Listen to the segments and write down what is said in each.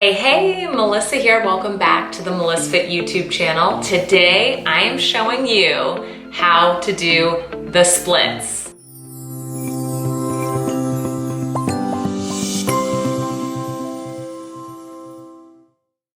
Hey, Melissa here. Welcome back to the Melissa Fit YouTube channel. Today, I am showing you how to do the splits.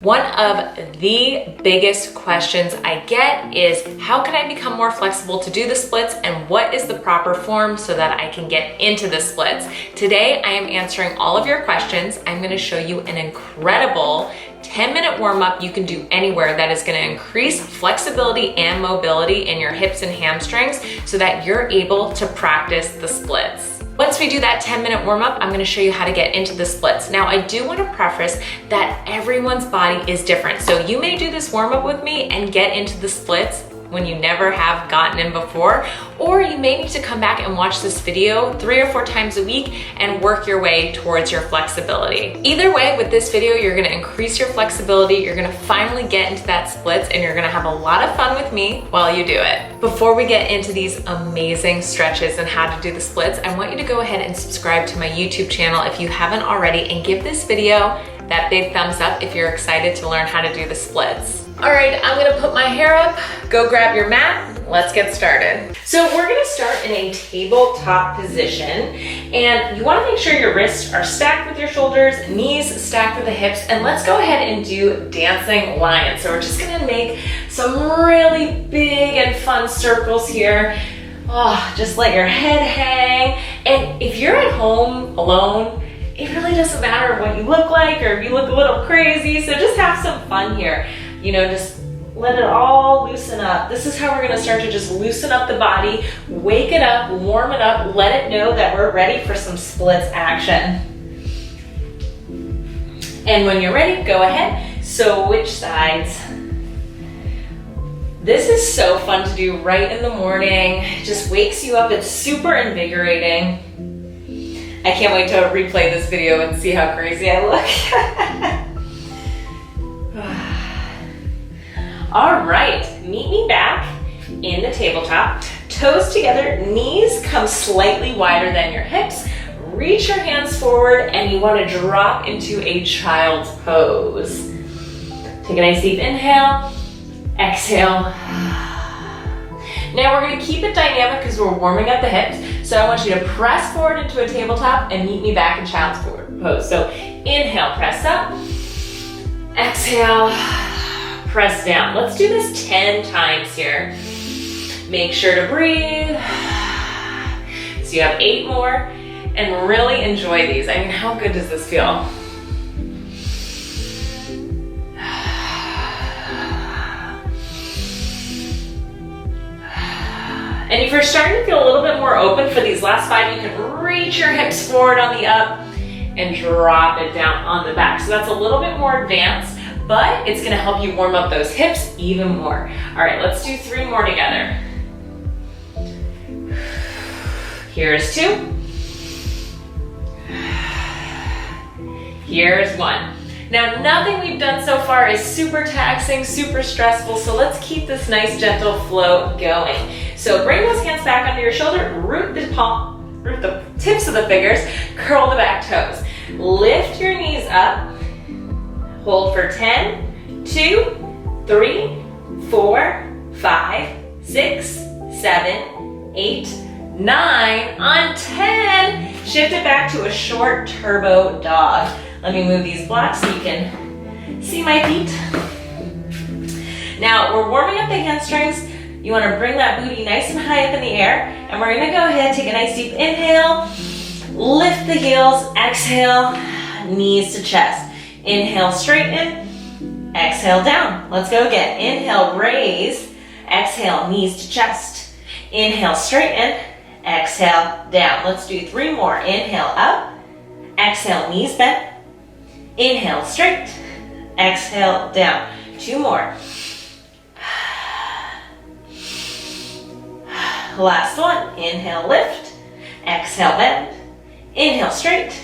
One of the biggest questions I get is how can I become more flexible to do the splits and what is the proper form so that I can get into the splits? Today, I am answering all of your questions. I'm going to show you an incredible 10-minute warm-up you can do anywhere that is going to increase flexibility and mobility in your hips and hamstrings so that you're able to practice the splits. Once we do that 10-minute warm-up, I'm gonna show you how to get into the splits. Now, I do wanna preface that everyone's body is different. So you may do this warm-up with me and get into the splits when you never have gotten in before, or you may need to come back and watch this video 3 or 4 times a week and work your way towards your flexibility. Either way, with this video, you're gonna increase your flexibility, you're gonna finally get into that splits, and you're gonna have a lot of fun with me while you do it. Before we get into these amazing stretches and how to do the splits, I want you to go ahead and subscribe to my YouTube channel if you haven't already, and give this video that big thumbs up if you're excited to learn how to do the splits. All right, I'm gonna put my hair up, go grab your mat, let's get started. So we're gonna start in a tabletop position, and you wanna make sure your wrists are stacked with your shoulders, knees stacked with the hips, and let's go ahead and do dancing lions. So we're just gonna make some really big and fun circles here. Oh, just let your head hang. And if you're at home alone, it really doesn't matter what you look like or if you look a little crazy, so just have some fun here. You know, just let it all loosen up. This is how we're gonna start to just loosen up the body, wake it up, warm it up, let it know that we're ready for some splits action. And when you're ready, go ahead, switch sides. This is so fun to do right in the morning. It just wakes you up, it's super invigorating. I can't wait to replay this video and see how crazy I look. All right, meet me back in the tabletop. Toes together, knees come slightly wider than your hips. Reach your hands forward and you want to drop into a child's pose. Take a nice deep inhale, exhale. Now we're going to keep it dynamic because we're warming up the hips. So I want you to press forward into a tabletop and meet me back in child's pose. So inhale, press up, exhale, press down. Let's do this 10 times here. Make sure to breathe. So you have 8 more and really enjoy these. I mean, how good does this feel? And if you're starting to feel a little bit more open for these last 5, you can reach your hips forward on the up and drop it down on the back. So that's a little bit more advanced, but it's gonna help you warm up those hips even more. All right, let's do 3 more together. Here's 2. Here's 1. Now, nothing we've done so far is super taxing, super stressful, so let's keep this nice gentle flow going. So bring those hands back under your shoulder, root the tips of the fingers, curl the back toes. Lift your knees up, hold for 10, 2, 3, 4, 5, 6, 7, 8, 9. On 10, shift it back to a short turbo dog. Let me move these blocks so you can see my feet. Now, we're warming up the hamstrings. You want to bring that booty nice and high up in the air. And we're going to go ahead, take a nice deep inhale, lift the heels, exhale, knees to chest. Inhale, straighten, exhale, down. Let's go again. Inhale, raise, exhale, knees to chest. Inhale, straighten, exhale, down. Let's do 3 more. Inhale, up, exhale, knees bent. Inhale, straight, exhale, down. 2 more. Last one. Inhale, lift, exhale, bend. Inhale, straight,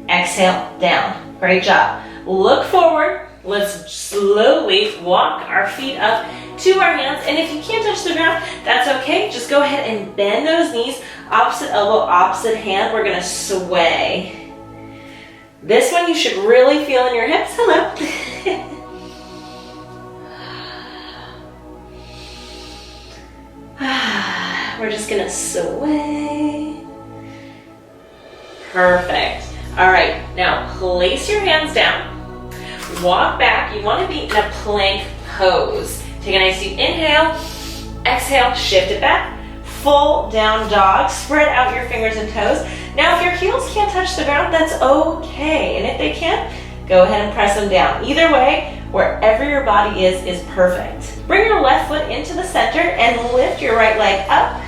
exhale, down. Great job. Look forward. Let's slowly walk our feet up to our hands. And if you can't touch the ground, that's okay. Just go ahead and bend those knees. Opposite elbow, opposite hand. We're going to sway. This one you should really feel in your hips. Hello. We're just gonna sway. Perfect. All right, now place your hands down. Walk back. You want to be in a plank pose. Take a nice deep inhale. Exhale, shift it back. Full down dog. Spread out your fingers and toes. Now, if your heels can't touch the ground, that's okay. And if they can't, go ahead and press them down. Either way, wherever your body is perfect. Bring your left foot into the center and lift your right leg up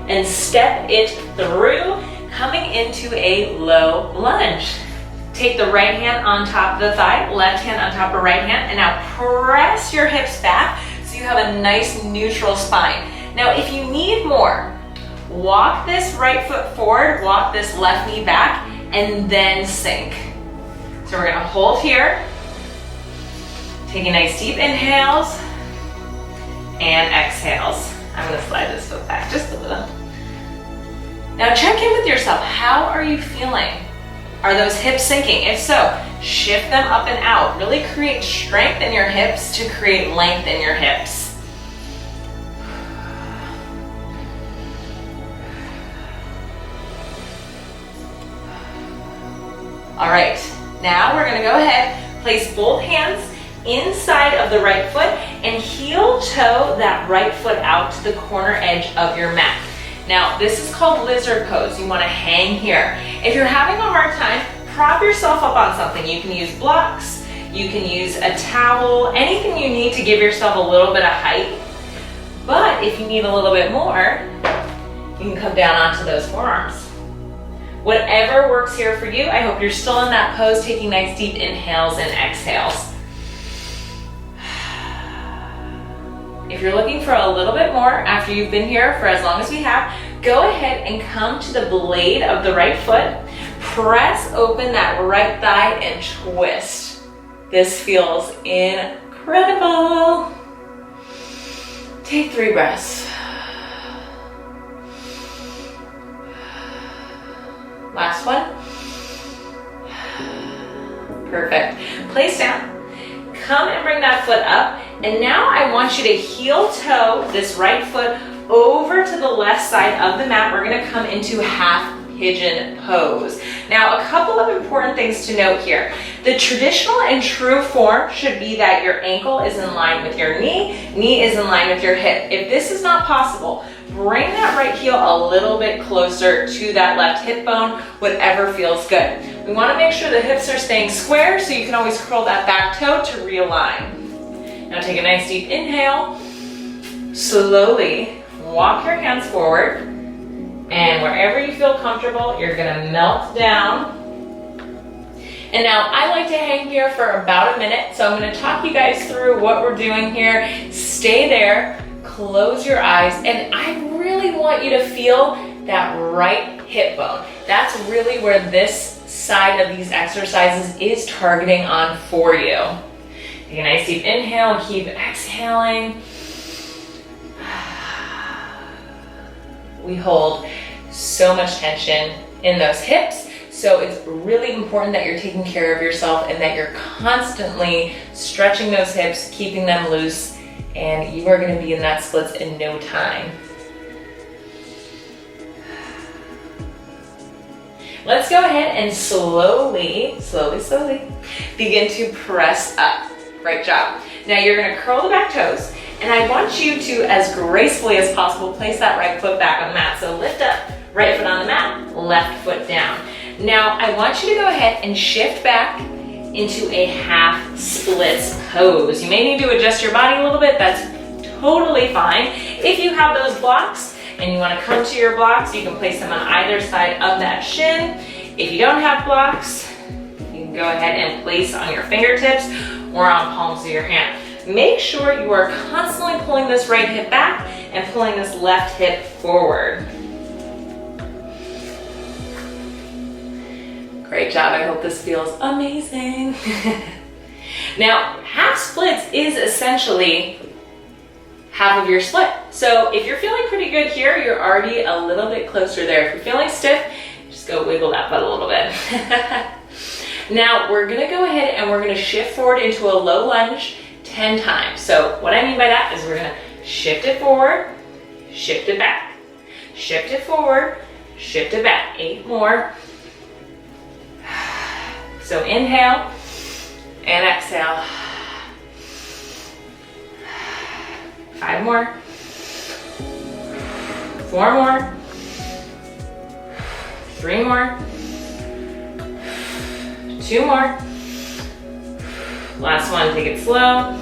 and step it through, coming into a low lunge. Take the right hand on top of the thigh, left hand on top of right hand, and now press your hips back so you have a nice neutral spine. Now, if you need more, walk this right foot forward, walk this left knee back, and then sink. So we're gonna hold here, taking nice deep inhales and exhales. I'm gonna slide this foot back just a little. Now check in with yourself. How are you feeling? Are those hips sinking? If so, shift them up and out. Really create strength in your hips to create length in your hips. All right, now we're gonna go ahead, place both hands inside of the right foot and heel toe that right foot out to the corner edge of your mat. Now, this is called lizard pose. You want to hang here. If you're having a hard time, prop yourself up on something. You can use blocks, you can use a towel, anything you need to give yourself a little bit of height. But if you need a little bit more, you can come down onto those forearms. Whatever works here for you, I hope you're still in that pose, taking nice deep inhales and exhales. If you're looking for a little bit more after you've been here for as long as we have, go ahead and come to the blade of the right foot, press open that right thigh and twist. This feels incredible. Take 3 breaths. Last one. Perfect. Place down. Come and bring that foot up. And now I want you to heel toe this right foot over to the left side of the mat. We're gonna come into half pigeon pose. Now, a couple of important things to note here. The traditional and true form should be that your ankle is in line with your knee is in line with your hip. If this is not possible, bring that right heel a little bit closer to that left hip bone, whatever feels good. We wanna make sure the hips are staying square so you can always curl that back toe to realign. Now take a nice deep inhale. Slowly walk your hands forward, and wherever you feel comfortable, you're gonna melt down. And now I like to hang here for about a minute, so I'm gonna talk you guys through what we're doing here. Stay there, close your eyes, and I really want you to feel that right hip bone. That's really where this side of these exercises is targeting on for you. Take a nice deep inhale and keep exhaling. We hold so much tension in those hips, so it's really important that you're taking care of yourself and that you're constantly stretching those hips, keeping them loose, and you are going to be in that splits in no time. Let's go ahead and slowly begin to press up. Great job. Now you're gonna curl the back toes, and I want you to, as gracefully as possible, place that right foot back on the mat. So lift up, right foot on the mat, left foot down. Now I want you to go ahead and shift back into a half splits pose. You may need to adjust your body a little bit, that's totally fine. If you have those blocks and you wanna come to your blocks, you can place them on either side of that shin. If you don't have blocks, you can go ahead and place on your fingertips or on palms of your hand. Make sure you are constantly pulling this right hip back and pulling this left hip forward. Great job, I hope this feels amazing. Now, half splits is essentially half of your split. So if you're feeling pretty good here, you're already a little bit closer there. If you're feeling stiff, just go wiggle that butt a little bit. Now we're gonna go ahead and we're gonna shift forward into a low lunge 10 times. So what I mean by that is we're gonna shift it forward, shift it back, shift it forward, shift it back. 8 more. So inhale and exhale. 5 more. 4 more. 3 more. 2 more. Last one, take it slow.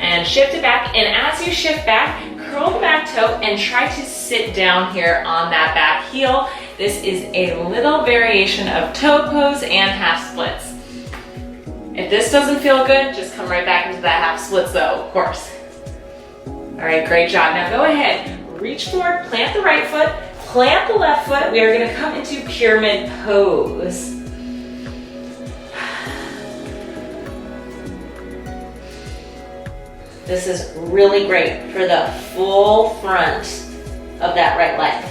And shift it back. And as you shift back, curl the back toe and try to sit down here on that back heel. This is a little variation of toe pose and half splits. If this doesn't feel good, just come right back into that half splits though, of course. All right, great job. Now go ahead, reach forward, plant the right foot, plant the left foot. We are gonna come into pyramid pose. This is really great for the full front of that right leg.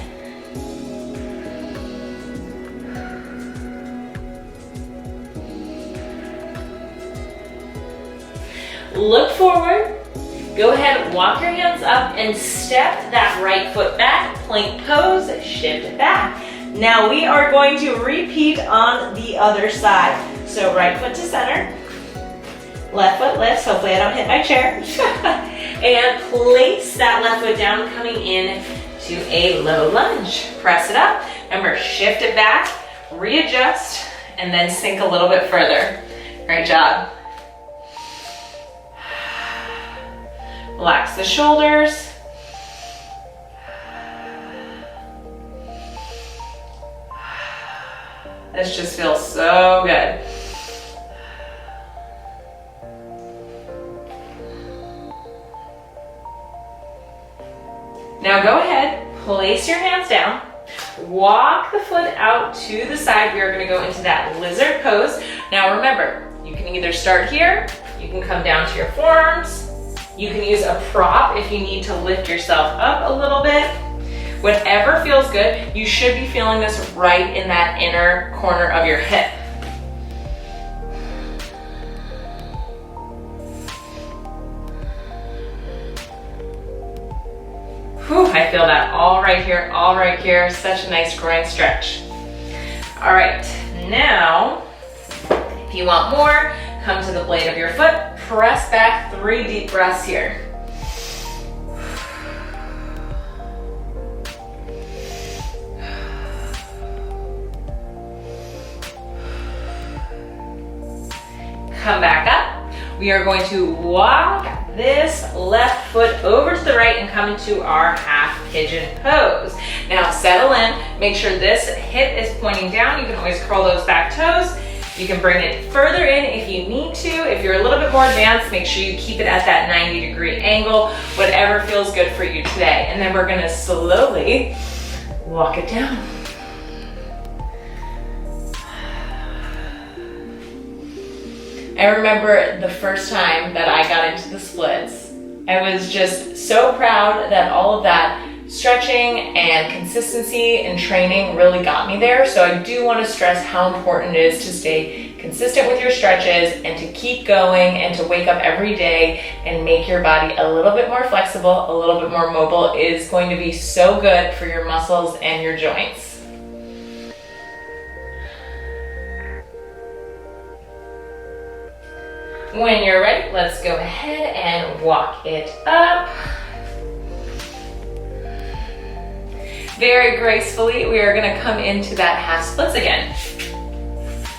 Look forward. Go ahead, walk your hands up and step that right foot back, plank pose, shift it back. Now we are going to repeat on the other side. So right foot to center, left foot lifts, hopefully I don't hit my chair. And place that left foot down, coming in to a low lunge. Press it up, remember shift it back, readjust, and then sink a little bit further. Great job. Relax the shoulders. This just feels so good. Now go ahead, place your hands down, walk the foot out to the side. We are going to go into that lizard pose. Now remember, you can either start here, you can come down to your forearms, you can use a prop if you need to lift yourself up a little bit. Whatever feels good. You should be feeling this right in that inner corner of your hip. Whew, I feel that all right here, all right here. Such a nice groin stretch. All right, now, if you want more, come to the blade of your foot, press back, 3 deep breaths here. Come back up. We are going to walk this left foot over to the right and come into our half pigeon pose. Now settle in, make sure this hip is pointing down. You can always curl those back toes. You can bring it further in if you need to. If you're a little bit more advanced, make sure you keep it at that 90-degree angle, whatever feels good for you today. And then we're gonna slowly walk it down. I remember the first time that I got into the splits, I was just so proud that all of that stretching and consistency and training really got me there. So I do want to stress how important it is to stay consistent with your stretches and to keep going and to wake up every day and make your body a little bit more flexible, a little bit more mobile. It is going to be so good for your muscles and your joints. When you're ready, let's go ahead and walk it up. Very gracefully, we are gonna come into that half splits again.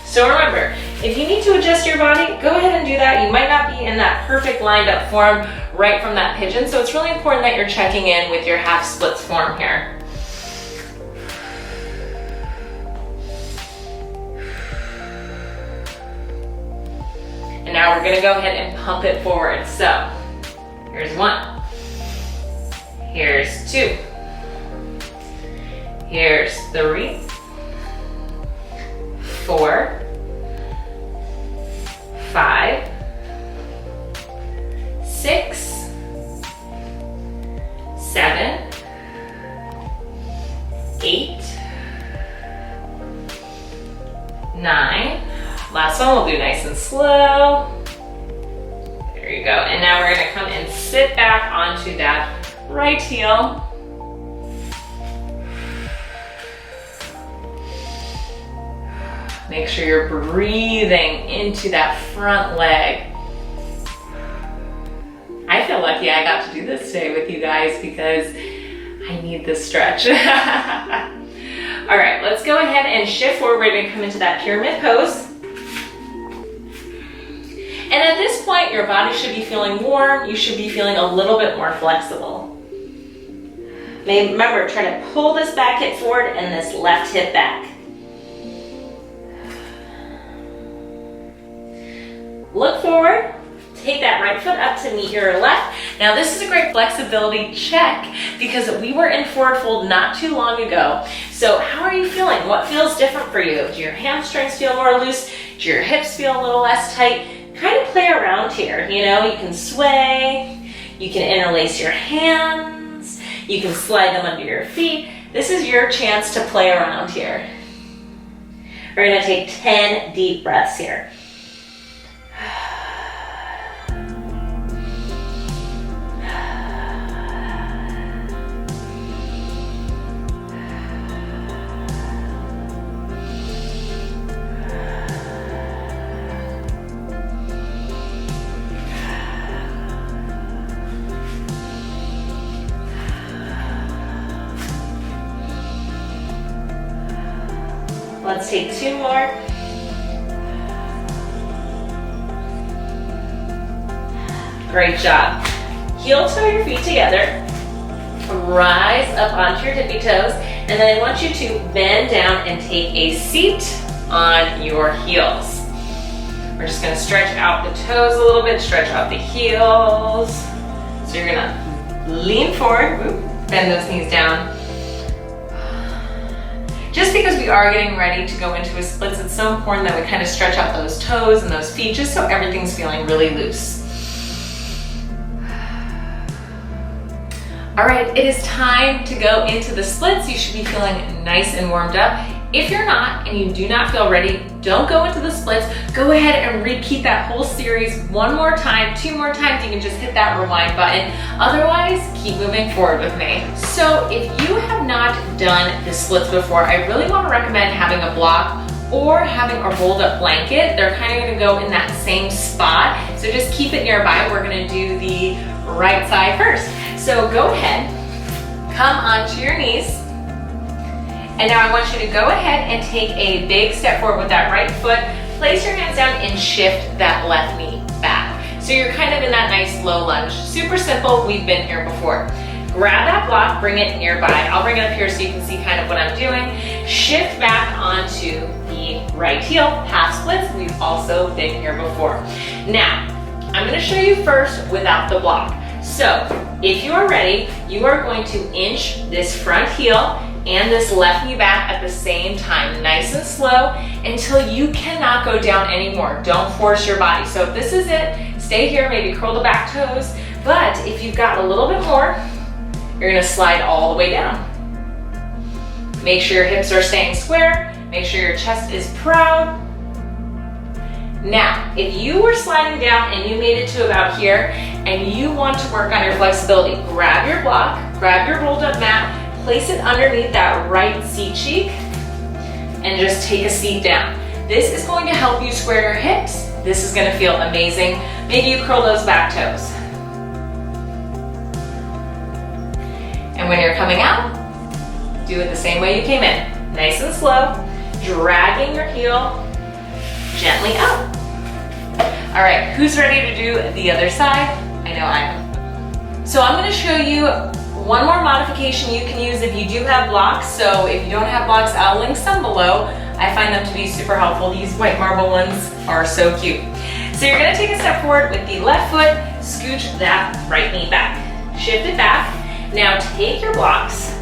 So remember, if you need to adjust your body, go ahead and do that. You might not be in that perfect lined up form right from that pigeon, so it's really important that you're checking in with your half splits form here. And now we're gonna go ahead and pump it forward. So, here's 1, here's 2, here's 3, 4, 5, 6, 7, 8, 9, one we'll do nice and slow. There you go. And now we're gonna come and sit back onto that right heel. Make sure you're breathing into that front leg. I feel lucky I got to do this today with you guys because I need this stretch. All right, let's go ahead and shift forward. We're gonna come into that pyramid pose. And at this point, your body should be feeling warm. You should be feeling a little bit more flexible. Remember, try to pull this back hip forward and this left hip back. Look forward. Take that right foot up to meet your left. Now this is a great flexibility check because we were in forward fold not too long ago. So how are you feeling? What feels different for you? Do your hamstrings feel more loose? Do your hips feel a little less tight? Kind of play around here, you know, you can sway, you can interlace your hands, you can slide them under your feet. This is your chance to play around here. We're gonna take 10 deep breaths here. Let's take 2 more. Great job. Heel toe your feet together. Rise up onto your tippy toes. And then I want you to bend down and take a seat on your heels. We're just gonna stretch out the toes a little bit, stretch out the heels. So you're gonna lean forward, bend those knees down. Just because we are getting ready to go into a splits, it's so important that we kind of stretch out those toes and those feet just so everything's feeling really loose. All right, it is time to go into the splits. You should be feeling nice and warmed up. If you're not and you do not feel ready, don't go into the splits. Go ahead and repeat that whole series 1 more time, 2 more times. You can just hit that rewind button. Otherwise, keep moving forward with me. So if you have not done the splits before, I really want to recommend having a block or having a rolled up blanket. They're kind of going to go in that same spot. So just keep it nearby. We're going to do the right side first. So go ahead, come onto your knees. And now I want you to go ahead and take a big step forward with that right foot. Place your hands down and shift that left knee back. So you're kind of in that nice low lunge. Super simple, we've been here before. Grab that block, bring it nearby. I'll bring it up here so you can see kind of what I'm doing. Shift back onto the right heel, half splits. We've also been here before. Now, I'm gonna show you first without the block. So if you are ready, you are going to inch this front heel and this left knee back at the same time, nice and slow, until you cannot go down anymore. Don't force your body. So if this is it, stay here, maybe curl the back toes, but if you've got a little bit more, you're gonna slide all the way down. Make sure your hips are staying square, make sure your chest is proud. Now, if you were sliding down and you made it to about here, and you want to work on your flexibility, grab your block, grab your rolled up mat, place it underneath that right seat cheek and just take a seat down. This is going to help you square your hips. This is going to feel amazing. Maybe you curl those back toes. And when you're coming out, do it the same way you came in. Nice and slow, dragging your heel gently up. All right, who's ready to do the other side? I know I am. So I'm going to show you one more modification you can use if you do have blocks. So if you don't have blocks, I'll link some below. I find them to be super helpful. These white marble ones are so cute. So you're gonna take a step forward with the left foot, scooch that right knee back. Shift it back. Now take your blocks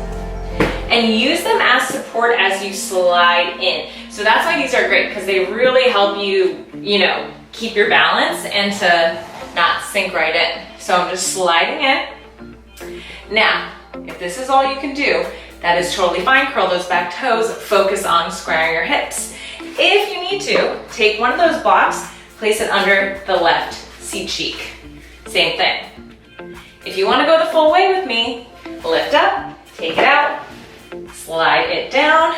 and use them as support as you slide in. So that's why these are great, because they really help you, keep your balance and to not sink right in. So I'm just sliding in. Now, if this is all you can do, that is totally fine. Curl those back toes, focus on squaring your hips. If you need to, take one of those blocks, place it under the left seat cheek. Same thing. If you want to go the full way with me, lift up, take it out, slide it down,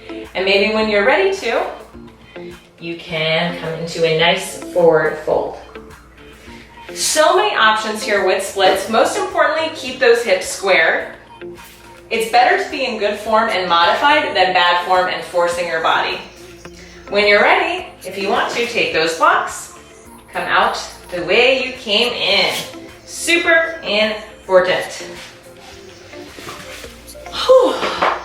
and maybe when you're ready to, you can come into a nice forward fold. So many options here with splits. Most importantly, keep those hips square. It's better to be in good form and modified than bad form and forcing your body. When you're ready, if you want to, take those blocks, come out the way you came in. Super important. Whew.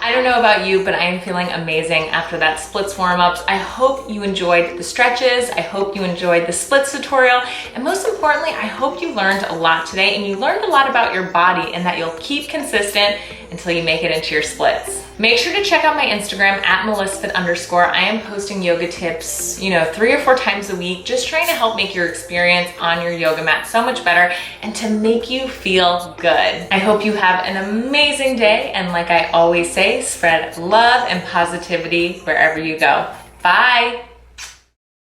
I don't know about you, but I am feeling amazing after that splits warm-ups. I hope you enjoyed the stretches. I hope you enjoyed the splits tutorial. And most importantly, I hope you learned a lot today and you learned a lot about your body and that you'll keep consistent until you make it into your splits. Make sure to check out my Instagram at @melissafit_. I am posting yoga tips, 3 or 4 times a week, just trying to help make your experience on your yoga mat so much better and to make you feel good. I hope you have an amazing day. And like I always say, spread love and positivity wherever you go. Bye.